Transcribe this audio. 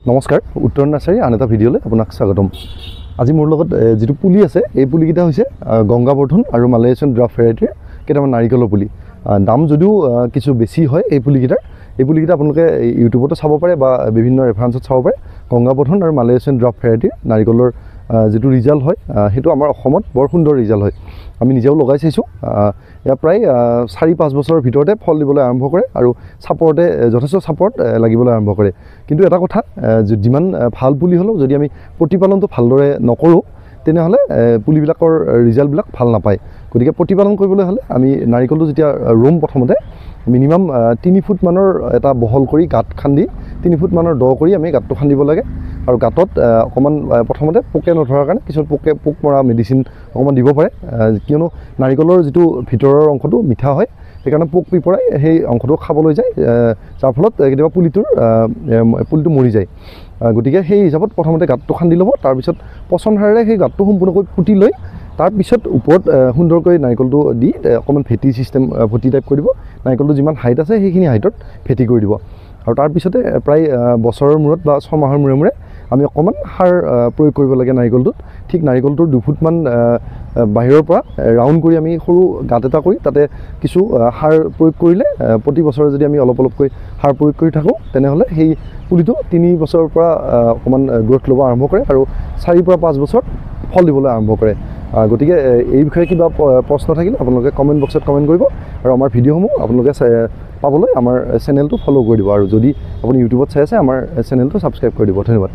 নমস্কাৰ উত্তৰ নাৰ্চাৰী আন এটা ভিডিঅ'লৈ আপোনাক স্বাগতম। আজি মোৰ লগত যেটো পুলি আছে এই পুলিকেইটা হৈছে গংগাবৰ্ধন আৰু মালয়েছিয়ান ড্ৰাফট ভেৰাইটিৰ কেইটামান নাৰিকলৰ পুলি। দাম যদিও কিছু বেছি হয় এই পুলিকেইটা আপোনালোকে ইউটিউবতো চাব পাৰে বা বিভিন্ন ৰেফাৰেন্সত চাব পাৰে। গংগাবৰ্ধন আৰু মালয়েছিয়ান ড্ৰাফট ভেৰাইটিৰ নাৰিকলৰ যেটো ৰিজাল্ট হয় সেইটো আমাৰ অসমত বৰ সুন্দৰ ৰিজাল্ট হয়। আমি নিজেও লগাই চাইছোঁ। এয়া প্ৰায় 4-5 বছৰৰ ভিতৰতে ফল দিবলৈ আৰম্ভ কৰে আৰু চাপৰতে যথেষ্ট চাপৰত লাগিবলৈ আৰম্ভ কৰে। কিন্তু এটা কথা, যিমান ভাল পুলি হ'লেও যদি আমি প্ৰতিপালনটো ভালদৰে নকৰোঁ তেনেহ'লে পুলিবিলাকৰ ৰিজাল্টবিলাক ভাল নাপায়। গতিকে প্ৰতিপালন কৰিবলৈ হ'লে আমি নাৰিকলটো যেতিয়া ৰুম প্ৰথমতে মিনিমাম 3 ফুট মানৰ এটা বহল কৰি গাঁত খান্দি 3 ফুট মানৰ দ কৰি আমি গাঁতটো খান্দিব লাগে। আৰু গাঁতত অকণমান প্ৰথমতে পোকে নধৰাৰ কাৰণে কিছুমান পোক মৰা মেডিচিন অকণমান দিব পাৰে, কিয়নো নাৰিকলৰ যিটো ভিতৰৰ অংশটো মিঠা হয় সেইকাৰণে পোক পিপৰাই সেই অংশটো খাবলৈ যায়, যাৰ ফলত কেতিয়াবা পুলিটো মৰি যায়। গতিকে সেই হিচাপত প্ৰথমতে গাঁতটো খান্দি ল'ব, তাৰপিছত পচন সাৰেৰে সেই গাঁতটো সম্পূৰ্ণকৈ পুতি লৈ তাৰপিছত ওপৰত সুন্দৰকৈ নাৰিকলটো দি অকণমান ভেটি টাইপ কৰি দিব। নাৰিকলটো যিমান হাইট আছে সেইখিনি হাইটত ভেটি কৰি দিব। আৰু তাৰপিছতে প্ৰায় বছৰৰ মূৰত বা 6 মাহৰ মূৰে মূৰে আমি অকণমান সাৰ প্ৰয়োগ কৰিব লাগে নাৰিকলটোত। ঠিক নাৰিকলটোৰ 2 ফুটমান বাহিৰৰ পৰা ৰাউণ্ড কৰি আমি সৰু গাঁত এটা কৰি তাতে কিছু সাৰ প্ৰয়োগ কৰিলে, প্ৰতি বছৰে যদি আমি অলপ অলপকৈ সাৰ প্ৰয়োগ কৰি থাকোঁ তেনেহ'লে সেই পুলিটো 3 বছৰৰ পৰা অকণমান গ্ৰথ ল'ব আৰম্ভ কৰে আৰু 4 পৰা 5 বছৰত ফল দিবলৈ আৰম্ভ কৰে। গতিকে এই বিষয়ে কিবা প্ৰশ্ন থাকিলে আপোনালোকে কমেণ্ট বক্সত কমেণ্ট কৰিব আৰু আমাৰ ভিডিঅ'সমূহ আপোনালোকে পাবলৈ আমাৰ চেনেলটো ফ'ল' কৰি দিব। আৰু যদি আপুনি ইউটিউবত চাই আছে আমাৰ চেনেলটো ছাবস্ক্ৰাইব কৰি দিব। ধন্যবাদ।